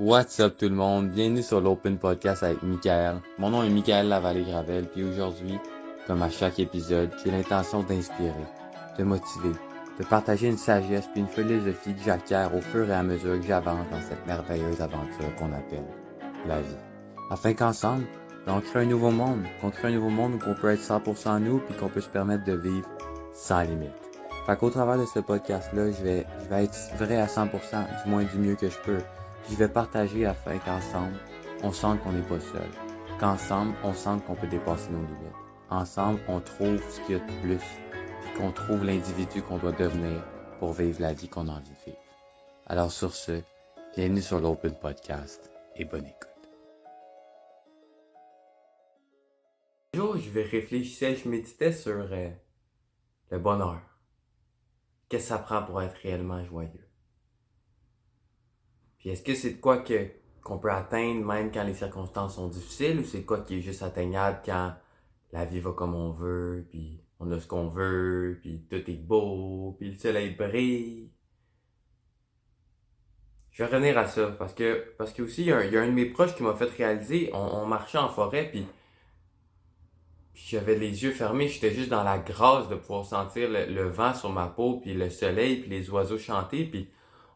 What's up tout le monde? Bienvenue sur l'Open Podcast avec Michael. Mon nom est Michael Lavallée-Gravel, puis aujourd'hui, comme à chaque épisode, j'ai l'intention d'inspirer, de motiver, de partager une sagesse puis une philosophie que j'acquiers au fur et à mesure que j'avance dans cette merveilleuse aventure qu'on appelle la vie. Afin qu'ensemble, on crée un nouveau monde, où on peut être 100% nous puis qu'on peut se permettre de vivre sans limite. Fait qu'au travers de ce podcast-là, je vais être vrai à 100%, du moins du mieux que je peux. Je vais partager afin qu'ensemble, on sente qu'on n'est pas seul. Qu'ensemble, on sente qu'on peut dépasser nos limites. Ensemble, on trouve ce qu'il y a de plus, puis qu'on trouve l'individu qu'on doit devenir pour vivre la vie qu'on a envie de vivre. Alors sur ce, bienvenue sur l'Open Podcast et bonne écoute. Un jour, je méditais sur le bonheur. Qu'est-ce que ça prend pour être réellement joyeux? Puis est-ce que c'est de quoi qu'on peut atteindre même quand les circonstances sont difficiles ou c'est de quoi qui est juste atteignable quand la vie va comme on veut, puis on a ce qu'on veut, puis tout est beau, puis le soleil brille? Je vais revenir à ça parce que aussi il y a un de mes proches qui m'a fait réaliser, on marchait en forêt puis j'avais les yeux fermés, j'étais juste dans la grâce de pouvoir sentir le vent sur ma peau, puis le soleil, puis les oiseaux chanter, puis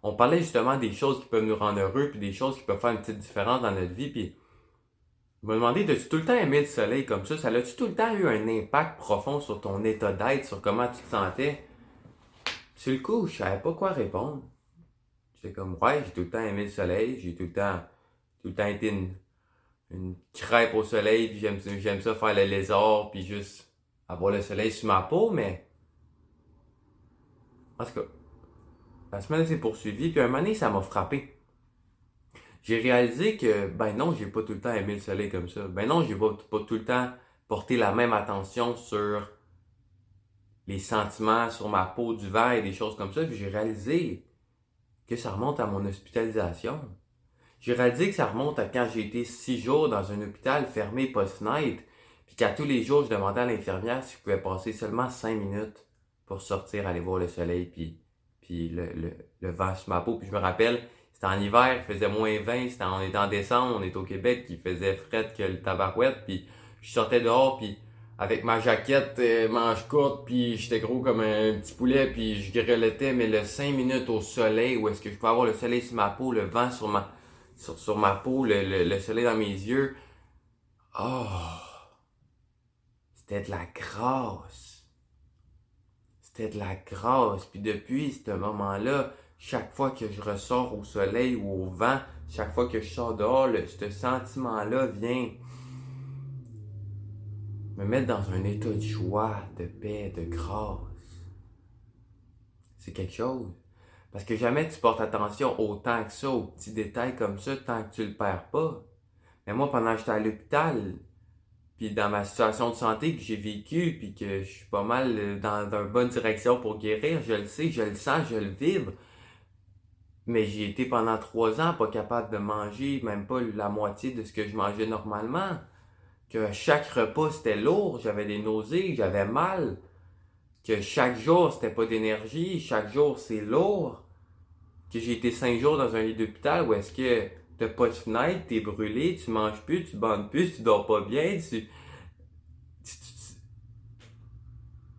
on parlait justement des choses qui peuvent nous rendre heureux, puis des choses qui peuvent faire une petite différence dans notre vie, puis je me demandais, as-tu tout le temps aimé le soleil comme ça? Ça a-tu tout le temps eu un impact profond sur ton état d'être, sur comment tu te sentais? Sur le coup, je savais pas quoi répondre. J'étais comme, ouais, j'ai tout le temps aimé le soleil, j'ai tout le temps été une crêpe au soleil, puis j'aime ça faire le lézard, puis juste avoir le soleil sur ma peau, mais en tout cas, la semaine s'est poursuivie, puis un moment donné, ça m'a frappé. J'ai réalisé que, ben non, j'ai pas tout le temps aimé le soleil comme ça. Ben non, j'ai pas tout le temps porté la même attention sur les sentiments, sur ma peau du vent et des choses comme ça, puis j'ai réalisé que ça remonte à mon hospitalisation. J'ai réalisé que ça remonte à quand j'ai été 6 jours dans un hôpital fermé post-night, puis qu'à tous les jours, je demandais à l'infirmière si je pouvais passer seulement 5 minutes pour sortir, aller voir le soleil, puis le vent sur ma peau. Puis je me rappelle, c'était en hiver, il faisait -20, on était en décembre, on est au Québec, il faisait fret que le tabarouette, puis je sortais dehors, puis avec ma jaquette manche courte, puis j'étais gros comme un petit poulet, puis je grelottais, mais le 5 minutes au soleil, où est-ce que je pouvais avoir le soleil sur ma peau, le vent sur ma peau, le soleil dans mes yeux. Oh, c'était de la grâce. C'était de la grâce. Puis depuis ce moment-là, chaque fois que je ressors au soleil ou au vent, chaque fois que je sors dehors, ce sentiment-là vient me mettre dans un état de joie, de paix, de grâce. C'est quelque chose. Parce que jamais tu portes attention autant que ça, aux petits détails comme ça, tant que tu le perds pas. Mais moi, pendant que j'étais à l'hôpital, puis dans ma situation de santé que j'ai vécue, puis que je suis pas mal dans une bonne direction pour guérir, je le sais, je le sens, je le vibre. Mais j'ai été pendant 3 ans pas capable de manger même pas la moitié de ce que je mangeais normalement. Que chaque repas c'était lourd, j'avais des nausées, j'avais mal. Que chaque jour c'était pas d'énergie, chaque jour c'est lourd. Que j'ai été 5 jours dans un lit d'hôpital où est-ce que t'as pas de fenêtre, t'es brûlé, tu manges plus, tu bandes plus, tu dors pas bien, Fait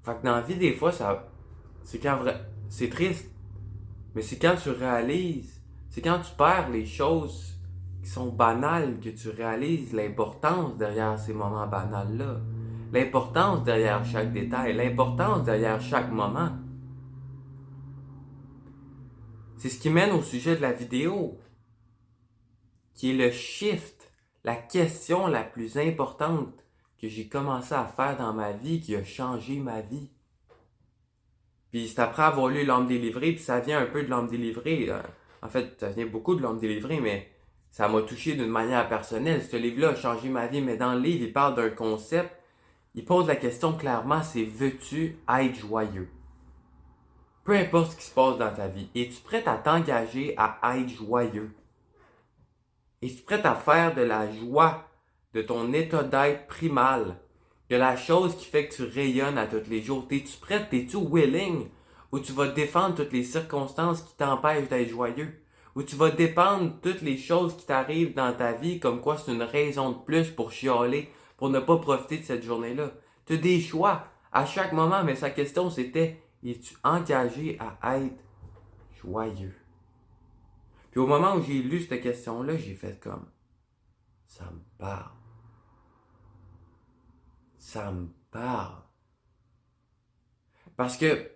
que dans la vie, des fois, c'est triste. Mais c'est quand tu réalises, c'est quand tu perds les choses qui sont banales que tu réalises l'importance derrière ces moments banals-là. L'importance derrière chaque détail, l'importance derrière chaque moment. C'est ce qui mène au sujet de la vidéo, qui est le shift, la question la plus importante que j'ai commencé à faire dans ma vie, qui a changé ma vie. Puis c'est après avoir lu L'Homme délivré, puis ça vient un peu de L'Homme délivré. En fait, ça vient beaucoup de L'Homme délivré, mais ça m'a touché d'une manière personnelle. Ce livre-là a changé ma vie, mais dans le livre, il parle d'un concept. Il pose la question clairement, c'est veux-tu être joyeux? Peu importe ce qui se passe dans ta vie, es-tu prêt à t'engager à être joyeux? Es-tu prêt à faire de la joie, de ton état d'être primal, de la chose qui fait que tu rayonnes à tous les jours? T'es-tu prêt? T'es-tu willing? Ou tu vas défendre toutes les circonstances qui t'empêchent d'être joyeux? où tu vas dépendre de toutes les choses qui t'arrivent dans ta vie, comme quoi c'est une raison de plus pour chialer, pour ne pas profiter de cette journée-là. Tu as des choix à chaque moment, mais sa question c'était, es-tu engagé à être joyeux? Puis au moment où j'ai lu cette question-là, j'ai fait comme, ça me parle. Ça me parle. Parce que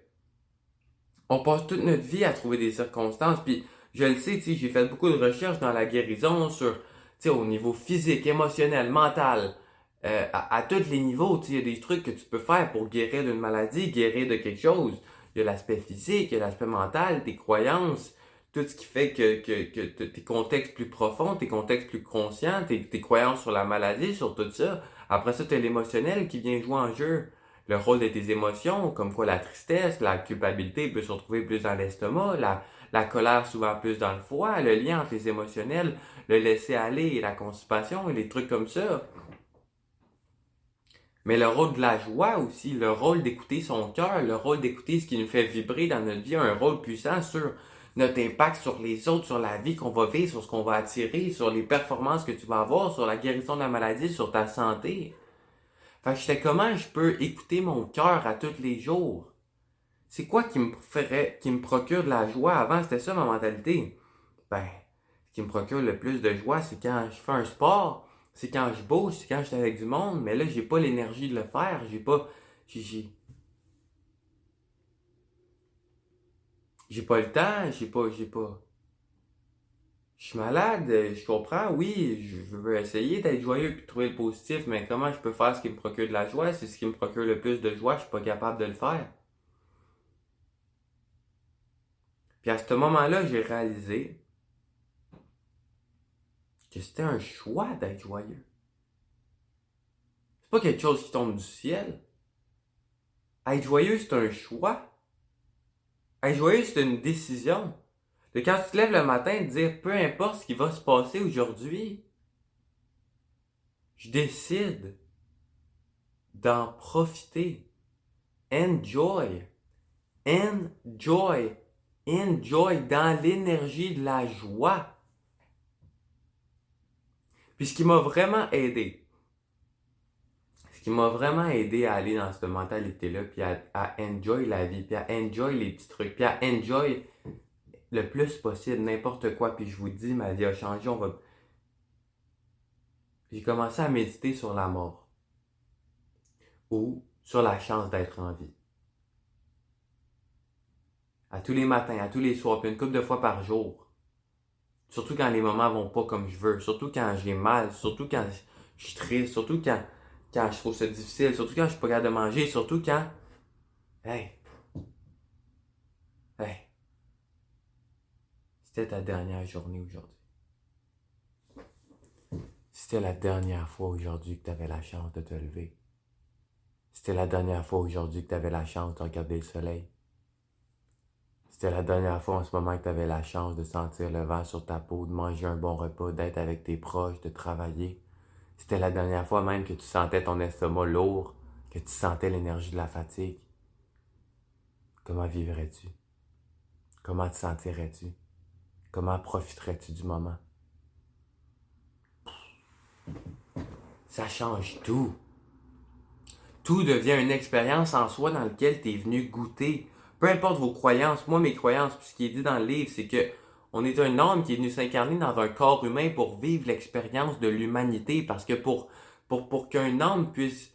on passe toute notre vie à trouver des circonstances, puis je le sais, tu sais, j'ai fait beaucoup de recherches dans la guérison sur, tu sais, au niveau physique, émotionnel, mental, à tous les niveaux, tu sais, il y a des trucs que tu peux faire pour guérir d'une maladie, guérir de quelque chose. Il y a l'aspect physique, il y a l'aspect mental, tes croyances, tout ce qui fait que tes contextes plus profonds, tes contextes plus conscients, tes croyances sur la maladie, sur tout ça. Après ça, tu as l'émotionnel qui vient jouer en jeu. Le rôle de tes émotions, comme quoi la tristesse, la culpabilité peut se retrouver plus dans l'estomac, la colère souvent plus dans le foie, le lien entre les émotionnels, le laisser aller et la constipation et les trucs comme ça. Mais le rôle de la joie aussi, le rôle d'écouter son cœur, le rôle d'écouter ce qui nous fait vibrer dans notre vie, a un rôle puissant sur notre impact sur les autres, sur la vie qu'on va vivre, sur ce qu'on va attirer, sur les performances que tu vas avoir, sur la guérison de la maladie, sur ta santé. Fait que j'étais comment je peux écouter mon cœur à tous les jours? C'est quoi qui me procure de la joie? Avant, c'était ça ma mentalité. Ben, ce qui me procure le plus de joie, c'est quand je fais un sport, c'est quand je bouge, c'est quand je suis avec du monde, mais là, j'ai pas l'énergie de le faire, j'ai pas le temps, je suis malade, je comprends, oui, je veux essayer d'être joyeux et de trouver le positif, mais comment je peux faire ce qui me procure de la joie? C'est ce qui me procure le plus de joie, je suis pas capable de le faire. Puis à ce moment-là, j'ai réalisé que c'était un choix d'être joyeux. C'est pas quelque chose qui tombe du ciel. Être joyeux, c'est un choix. Être joyeux, c'est une décision. De quand tu te lèves le matin, de dire peu importe ce qui va se passer aujourd'hui, je décide d'en profiter. Enjoy. Enjoy. Enjoy dans l'énergie de la joie. Puis ce qui m'a vraiment aidé, à aller dans cette mentalité-là, puis à enjoy la vie, puis à enjoy les petits trucs, puis à enjoy le plus possible n'importe quoi. Puis je vous dis, ma vie a changé. J'ai commencé à méditer sur la mort ou sur la chance d'être en vie. À tous les matins, à tous les soirs, puis une couple de fois par jour. Surtout quand les moments vont pas comme je veux, surtout quand j'ai mal, surtout quand je suis triste, surtout quand je trouve ça difficile, surtout quand je suis pas capable de manger, surtout quand... Hey, hey, c'était ta dernière journée aujourd'hui. C'était la dernière fois aujourd'hui que tu avais la chance de te lever. C'était la dernière fois aujourd'hui que tu avais la chance de regarder le soleil. C'était la dernière fois en ce moment que tu avais la chance de sentir le vent sur ta peau, de manger un bon repas, d'être avec tes proches, de travailler. C'était la dernière fois même que tu sentais ton estomac lourd, que tu sentais l'énergie de la fatigue. Comment vivrais-tu? Comment te sentirais-tu? Comment profiterais-tu du moment? Ça change tout. Tout devient une expérience en soi dans laquelle tu es venu goûter. Peu importe vos croyances, moi mes croyances, puis ce qui est dit dans le livre, c'est que on est un homme qui est venu s'incarner dans un corps humain pour vivre l'expérience de l'humanité, parce que pour qu'un homme puisse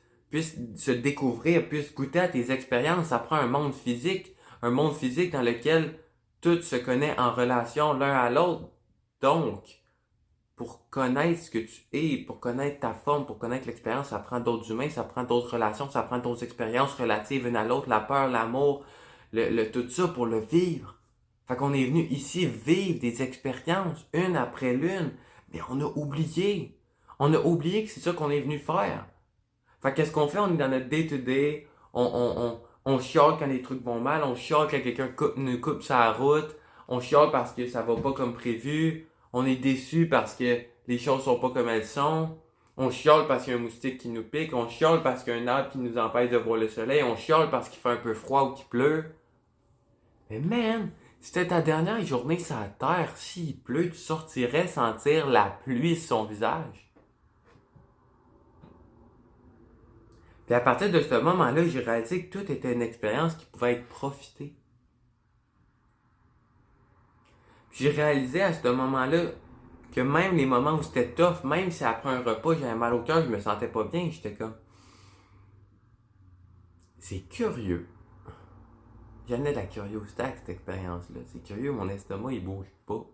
se découvrir, puisse goûter à tes expériences, ça prend un monde physique dans lequel tout se connaît en relation l'un à l'autre. Donc, pour connaître ce que tu es, pour connaître ta forme, pour connaître l'expérience, ça prend d'autres humains, ça prend d'autres relations, ça prend d'autres expériences relatives une à l'autre, la peur, l'amour, tout ça pour le vivre. Fait qu'on est venu ici vivre des expériences, une après l'une, mais on a oublié. On a oublié que c'est ça qu'on est venu faire. Fait qu'est-ce qu'on fait? On est dans notre day-to-day, on chiale quand les trucs vont mal, on chiale quand quelqu'un nous coupe sa route, on chiale parce que ça va pas comme prévu, on est déçu parce que les choses sont pas comme elles sont, on chiale parce qu'il y a un moustique qui nous pique, on chiale parce qu'il y a un arbre qui nous empêche de voir le soleil, on chiale parce qu'il fait un peu froid ou qu'il pleut. Mais man, C'était ta dernière journée sur la terre, s'il pleut, tu sortirais sentir la pluie sur son visage. Puis à partir de ce moment-là, j'ai réalisé que tout était une expérience qui pouvait être profitée. Puis j'ai réalisé à ce moment-là que même les moments où c'était tough, même si après un repas, j'avais mal au cœur, je me sentais pas bien, j'étais comme... C'est curieux. J'en ai de la curiosité avec cette expérience-là. C'est curieux, mon estomac, il bouge pas.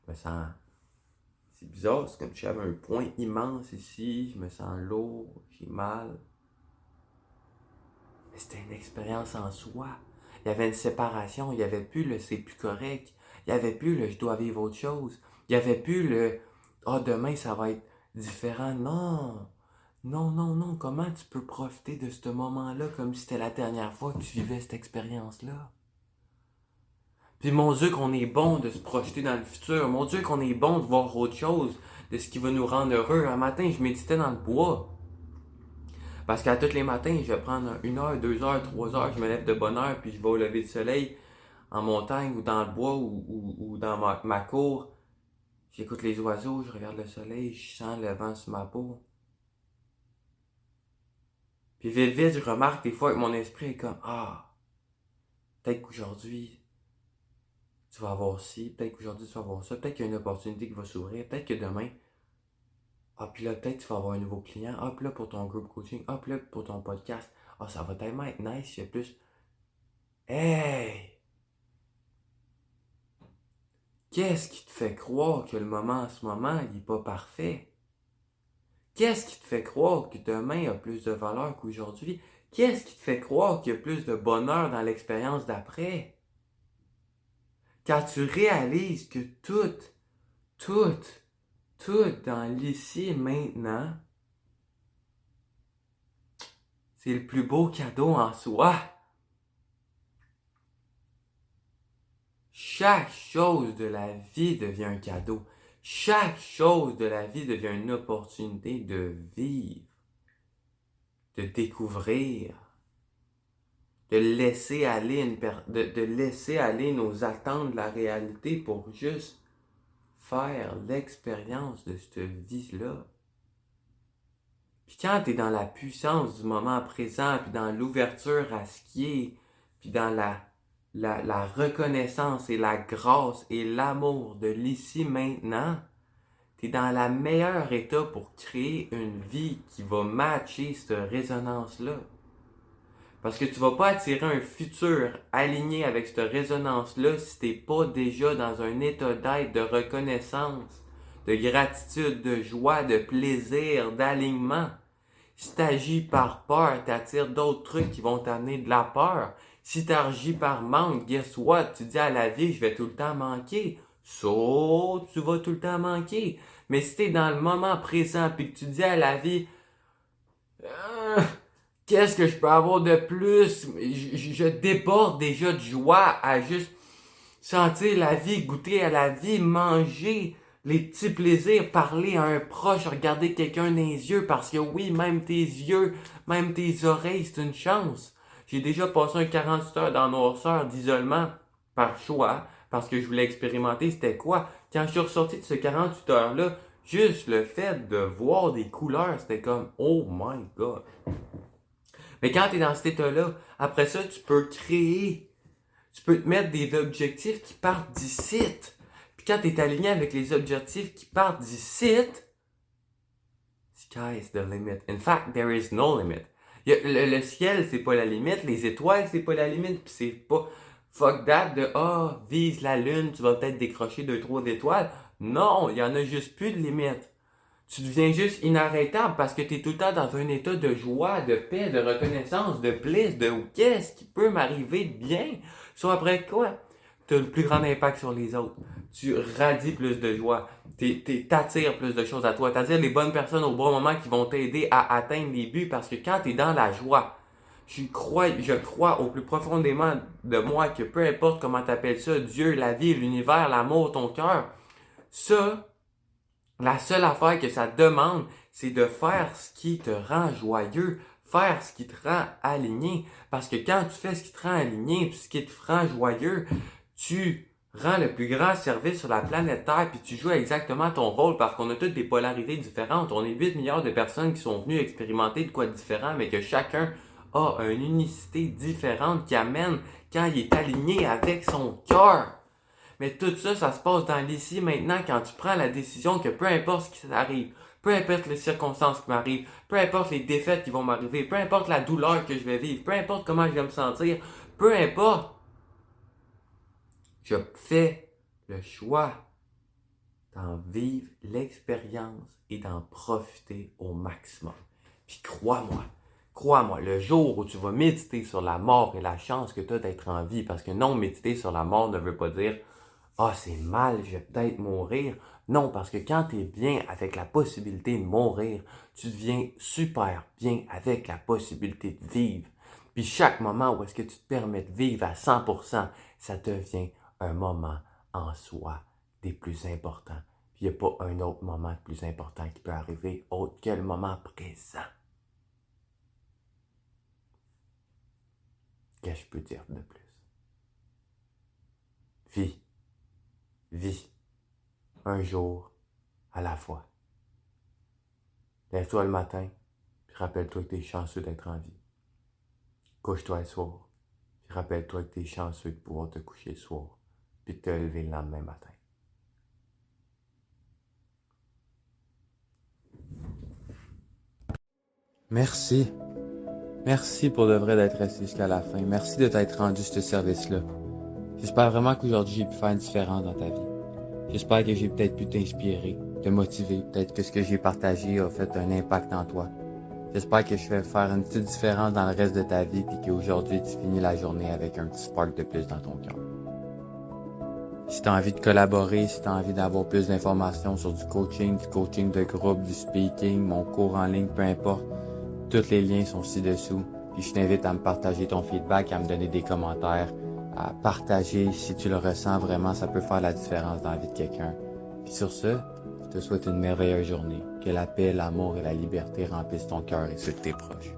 Je me sens... C'est bizarre, c'est comme si j'avais un point immense ici, je me sens lourd, j'ai mal. Mais c'était une expérience en soi. Il y avait une séparation, il n'y avait plus le c'est plus correct, il n'y avait plus le je dois vivre autre chose, il n'y avait plus le demain ça va être différent. Non, non, non, non, comment tu peux profiter de ce moment-là comme si c'était la dernière fois que tu vivais cette expérience-là? Puis mon Dieu qu'on est bon de se projeter dans le futur, mon Dieu qu'on est bon de voir autre chose, de ce qui va nous rendre heureux. Un matin, je méditais dans le bois. Parce qu'à tous les matins, je vais prendre 1 heure, 2 heures, 3 heures, je me lève de bonne heure, puis je vais au lever du soleil en montagne ou dans le bois ou dans ma cour. J'écoute les oiseaux, je regarde le soleil, je sens le vent sur ma peau. Puis vite, vite, je remarque des fois que mon esprit est comme, peut-être qu'aujourd'hui, tu vas avoir ci, peut-être qu'aujourd'hui, tu vas avoir ça, peut-être qu'il y a une opportunité qui va s'ouvrir, peut-être que demain, puis là, peut-être tu vas avoir un nouveau client, puis là, pour ton group coaching, puis là, pour ton podcast, ça va tellement être nice, il y a plus... Hey! Qu'est-ce qui te fait croire que le moment en ce moment, il n'est pas parfait? Qu'est-ce qui te fait croire que demain a plus de valeur qu'aujourd'hui? Qu'est-ce qui te fait croire qu'il y a plus de bonheur dans l'expérience d'après? Quand tu réalises que tout dans l'ici et maintenant, c'est le plus beau cadeau en soi. Chaque chose de la vie devient un cadeau. Chaque chose de la vie devient une opportunité de vivre, de découvrir, de laisser aller de laisser aller nos attentes de la réalité pour juste faire l'expérience de cette vie-là. Puis quand tu es dans la puissance du moment présent, puis dans l'ouverture à ce qui est, puis dans la reconnaissance et la grâce et l'amour de l'ici maintenant, tu es dans la meilleure état pour créer une vie qui va matcher cette résonance-là. Parce que tu vas pas attirer un futur aligné avec cette résonance-là si t'es pas déjà dans un état d'être, de reconnaissance, de gratitude, de joie, de plaisir, d'alignement. Si tu agis par peur, tu attires d'autres trucs qui vont t'amener de la peur. Si tu agis par manque, guess what? Tu dis à la vie, je vais tout le temps manquer. Tu vas tout le temps manquer. Mais si tu es dans le moment présent puis que tu dis à la vie, qu'est-ce que je peux avoir de plus? Je déborde déjà de joie à juste sentir la vie, goûter à la vie, manger les petits plaisirs, parler à un proche, regarder quelqu'un dans les yeux, parce que oui, même tes yeux, même tes oreilles, c'est une chance. J'ai déjà passé un 48 heures dans la noirceur d'isolement par choix, parce que je voulais expérimenter c'était quoi. Quand je suis ressorti de ce 48 heures-là, juste le fait de voir des couleurs, c'était comme « Oh my God! » Mais quand tu es dans cet état-là, après ça, tu peux créer. Tu peux te mettre des objectifs qui partent d'ici. Puis quand tu es aligné avec les objectifs qui partent d'ici, sky is the limit. In fact, there is no limit. Le ciel, c'est pas la limite. Les étoiles, c'est pas la limite. Puis c'est pas fuck that de vise la lune, tu vas peut-être décrocher 2-3 étoiles. Non, il y en a juste plus de limite. Tu deviens juste inarrêtable parce que tu es tout le temps dans un état de joie, de paix, de reconnaissance, de plaisir, de qu'est-ce qui peut m'arriver de bien. Soit après quoi? Tu as le plus grand impact sur les autres. Tu radies plus de joie. T'attires plus de choses à toi. T'attires les bonnes personnes au bon moment qui vont t'aider à atteindre les buts parce que quand tu es dans la joie, je crois au plus profondément de moi que peu importe comment tu appelles ça, Dieu, la vie, l'univers, l'amour, ton cœur, ça, la seule affaire que ça demande, c'est de faire ce qui te rend joyeux. faire ce qui te rend aligné. Parce que quand tu fais ce qui te rend aligné, puis ce qui te rend joyeux, tu rends le plus grand service sur la planète Terre, puis tu joues exactement ton rôle, parce qu'on a toutes des polarités différentes. On est 8 milliards de personnes qui sont venues expérimenter de quoi de différent, mais que chacun a une unicité différente qui amène quand il est aligné avec son cœur. Mais tout ça, ça se passe dans l'ici maintenant quand tu prends la décision que peu importe ce qui t'arrive, peu importe les circonstances qui m'arrivent, peu importe les défaites qui vont m'arriver, peu importe la douleur que je vais vivre, peu importe comment je vais me sentir, peu importe, je fais le choix d'en vivre l'expérience et d'en profiter au maximum. Puis crois-moi, le jour où tu vas méditer sur la mort et la chance que tu as d'être en vie, parce que non, méditer sur la mort ne veut pas dire « Ah, c'est mal, je vais peut-être mourir ». Non, parce que quand tu es bien avec la possibilité de mourir, tu deviens super bien avec la possibilité de vivre. Puis chaque moment où est-ce que tu te permets de vivre à 100%, ça devient un moment en soi des plus importants. Puis il n'y a pas un autre moment plus important qui peut arriver autre que le moment présent. Qu'est-ce que je peux dire de plus? Vis, un jour à la fois. Lève-toi le matin, puis rappelle-toi que tu es chanceux d'être en vie. Couche-toi le soir, puis rappelle-toi que tu es chanceux de pouvoir te coucher le soir, puis de te lever le lendemain matin. Merci. Merci pour de vrai d'être resté jusqu'à la fin. Merci de t'être rendu ce service-là. J'espère vraiment qu'aujourd'hui j'ai pu faire une différence dans ta vie. J'espère que j'ai peut-être pu t'inspirer, te motiver. Peut-être que ce que j'ai partagé a fait un impact en toi. J'espère que je vais faire une petite différence dans le reste de ta vie puis qu'aujourd'hui tu finis la journée avec un petit spark de plus dans ton cœur. Si tu as envie de collaborer, si tu as envie d'avoir plus d'informations sur du coaching de groupe, du speaking, mon cours en ligne, peu importe, tous les liens sont ci-dessous. Puis je t'invite à me partager ton feedback, à me donner des commentaires, à partager si tu le ressens vraiment, ça peut faire la différence dans la vie de quelqu'un. Puis sur ce, je te souhaite une merveilleuse journée. Que la paix, l'amour et la liberté remplissent ton cœur et ceux de tes proches.